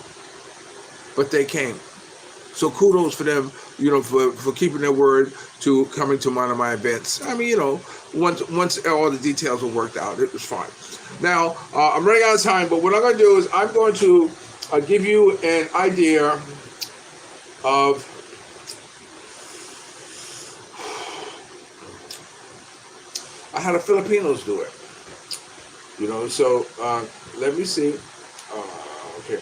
So kudos for them, you know, for keeping their word to coming to one of my events. I mean, you know, once all the details were worked out, it was fine. Now, I'm running out of time, but what I'm going to do is I'm going to give you an idea of how the Filipinos do it. You know, so let me see. Okay,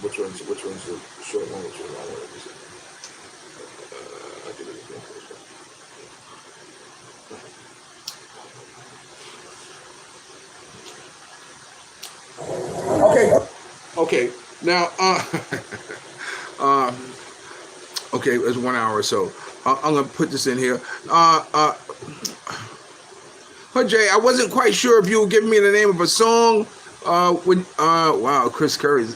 which one's the short one? Which one? Let me see. Okay. Now, okay, it's 1 hour or so. I'm gonna put this in here. Jay, I wasn't quite sure if you were giving me the name of a song. Wow, Chris Curry.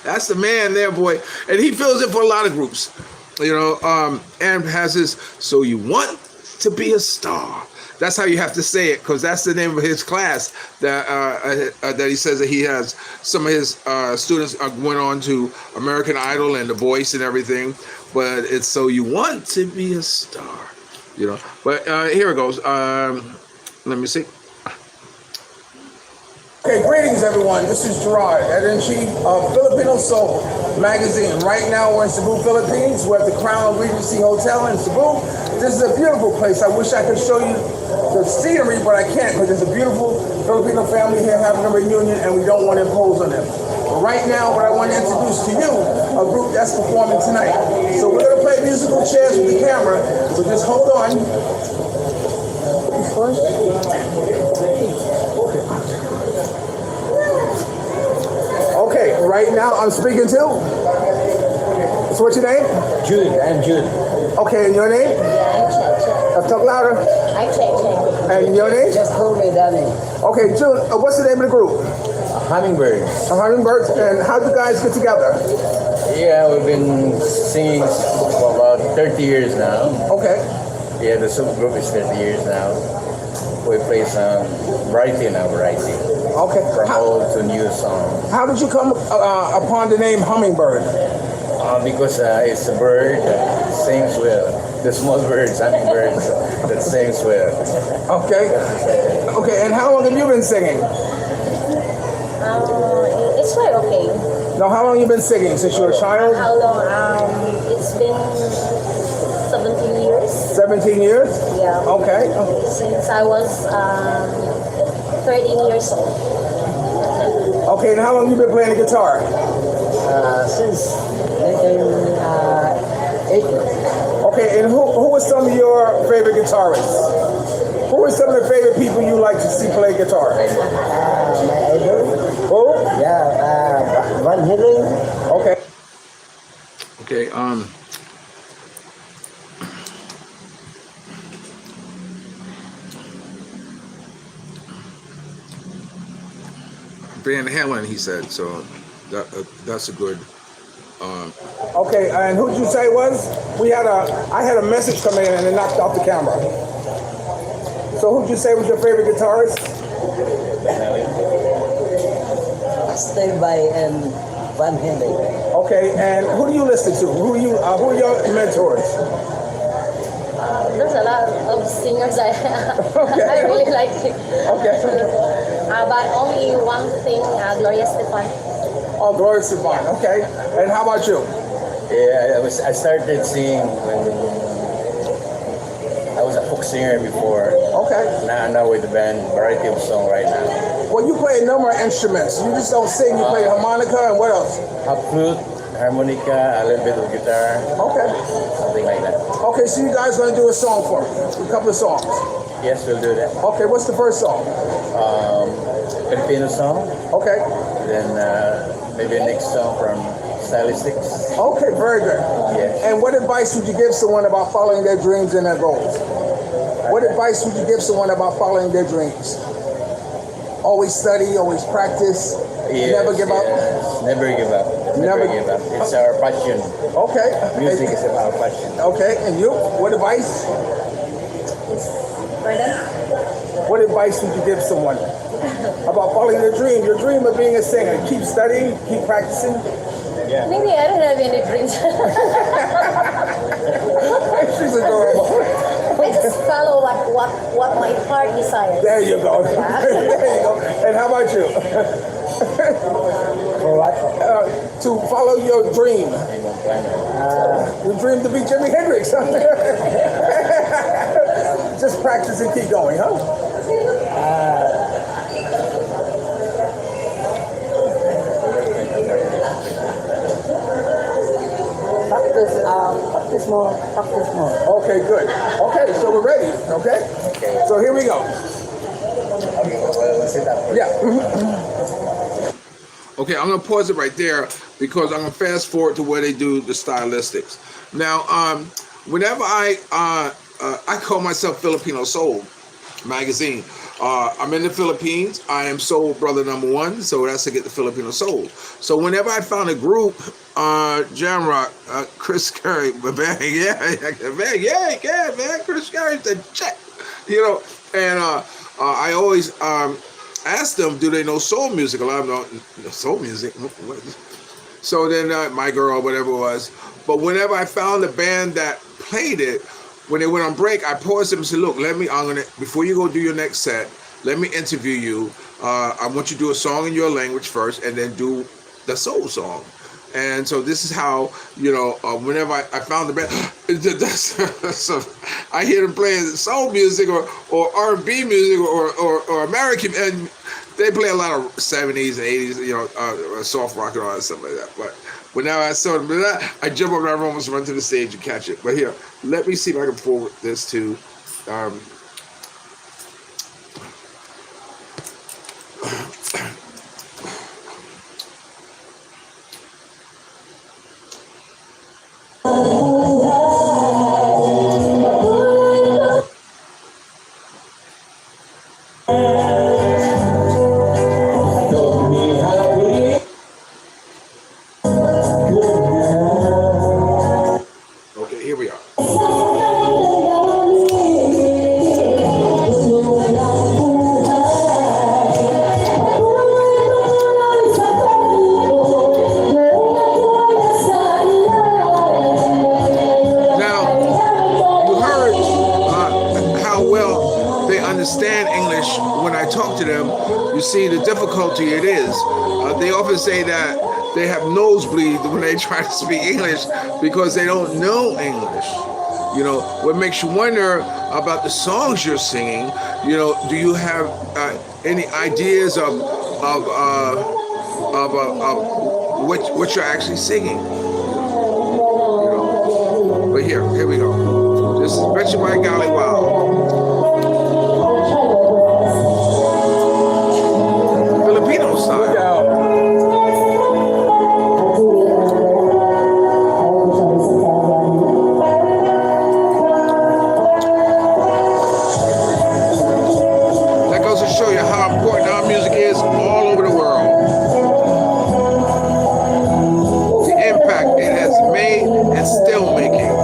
That's the man there, boy. And he fills it for a lot of groups, you know, and has this, so you want to be a star. That's how you have to say it, because that's the name of his class that he says that he has. Some of his students went on to American Idol and The Voice and everything, but it's So You Want to Be a Star, you know. But here it goes. Let me see. Okay, greetings everyone. This is Gerard, editor-in-chief of Filipino Soul magazine. Right now we're in Cebu, Philippines. We're at the Crown Regency Hotel in Cebu. This is a beautiful place. I wish I could show you the scenery, but I can't, because there's a beautiful Filipino family here having a reunion and we don't want to impose on them. But right now, what I want to introduce to you, a group that's performing tonight. So we're going to play musical chairs with the camera, so just hold on. Okay, right now I'm speaking to. So what's your name? Jude, I'm Jude. Okay, and your name? Talk louder. I check. And your name? Just call me Danny. Okay, Jude, what's the name of the group? Hummingbirds. Hummingbirds. And how'd you guys get together? Yeah, we've been singing for about 30 years now. Okay. Yeah, the subgroup is 30 years now. We play some variety. Okay. From old to new songs. How did you come upon the name Hummingbird? Because it's a bird that sings well. The small birds, hummingbirds, that sings well. Okay. Okay, and how long have you been singing? It's quite okay. Now, how long have you been singing? Since you were a child? How long? It's been 17 years. 17 years? Yeah. Okay. Since I was 13 years old. Okay, and how long have you been playing the guitar? Since 8 years. Okay, and who are some of your favorite guitarists? Who are some of the favorite people you like to see play guitar? My idol? Who? Yeah, Vonny Hilton. Okay. Okay, Van Halen, he said, so that's a good. Okay, and who'd you say was? I had a message come in and it knocked off the camera. So who'd you say was your favorite guitarist? Stevie and Van Halen. Okay, and who do you listen to? Who are your mentors? There's a lot of singers I Okay. I really like it. Okay. But only one thing, Gloria Estefan. Oh, Gloria Estefan. Okay. And how about you? Yeah, I started singing when I was a folk singer before. Okay. Now with the band, variety of song right now. Well, you play a number of instruments. You just don't sing. You play harmonica and what else? Flute, harmonica, a little bit of guitar. Okay. Something like that. Okay, so you guys going to do a song for me? A couple of songs. Yes, we'll do that. Okay, what's the first song? Filipino song. Okay. Then maybe a next song from Stylistics. Okay, very good. Yes. And what advice would you give someone about following their dreams and their goals? What advice would you give someone about following their dreams? Always study, always practice, Yes, never give up. yes. Never give up. Never- Never give up. It's our passion. Okay. Music is about passion. Okay, and you? What advice? Pardon? What advice would you give someone about following their dream? Your dream of being a singer. Keep studying, keep practicing. Maybe I don't have any dreams. She's adorable. I just follow what my heart desires. There you go. There you go. And how about you? For what? To follow your dream. Your dream to be Jimi Hendrix. Just practice and keep going, huh? Practice more. Okay, good. Okay, so we're ready, okay? So here we go. Okay, well, sit up. Yeah. Okay, I'm gonna pause it right there because I'm gonna fast forward to where they do the stylistics. Now, whenever I call myself Filipino Soul magazine. I'm in the Philippines. I am Soul Brother #1, so that's to get the Filipino Soul. So whenever I found a group, Jam Rock, Chris Curry, man, Chris Curry, the check. You know, And I always ask them, do they know soul music? A lot of them don't know soul music. So then my girl, whatever it was. But whenever I found a band that played it, when they went on break, I paused them and said, look, before you go do your next set, let me interview you. I want you to do a song in your language first and then do the soul song. And so this is how, whenever I found the band, so I hear them playing soul music or R&B music or American, and they play a lot of 70s and 80s, soft rock and all that stuff like that. But whenever I saw them, I jump up and I almost run to the stage and catch it. But here, let me see if I can forward this to. Okay, here we are. Understand English. When I talk to them, you see the difficulty it is. They often say that they have nosebleed when they try to speak English because they don't know English. What makes you wonder about the songs you're singing, do you have any ideas of what you're actually singing? But here we go. This is Betcha by Golly Wow. Filipino style. That goes to show you how important our music is all over the world. The impact it has made and still making.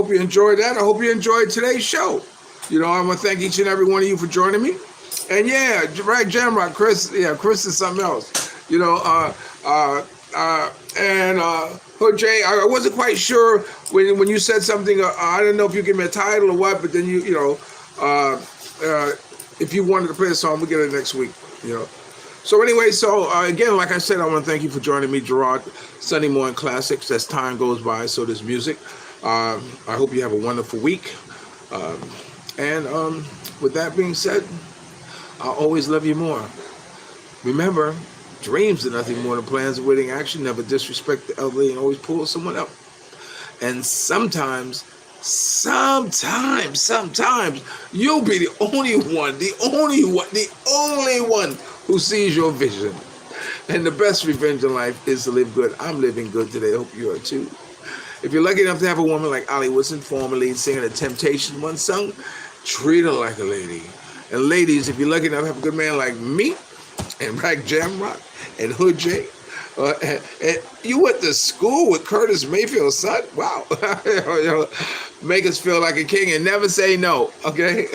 hope you enjoyed that. I hope you enjoyed today's show. You know, I want to thank each and every one of you for joining me. And yeah, right, Jamrock, Chris. Yeah, Chris is something else. You know, Hood J, I wasn't quite sure when you said something. I didn't know if you give me a title or what, but then you know, if you wanted to play a song, we'll get it next week. You know. So anyway, again, like I said, I want to thank you for joining me, Gerard. Sunday Morning Classics. As time goes by, so does music. I hope you have a wonderful week. And with that being said, I'll always love you more. Remember, dreams are nothing more than plans awaiting action. Never disrespect the elderly and always pull someone up. And sometimes you'll be the only one who sees your vision. And the best revenge in life is to live good. I'm living good today. I hope you are too. If you're lucky enough to have a woman like Ali Woodson, former lead singer of Temptation One sung, treat her like a lady. And ladies, if you're lucky enough to have a good man like me, and Rack Jamrock, and Hood J, and you went to school with Curtis Mayfield's son? Wow. Make us feel like a king and never say no, okay?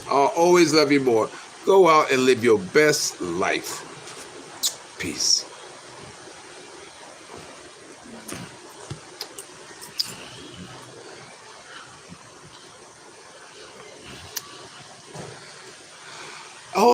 I'll always love you more. Go out and live your best life. Peace.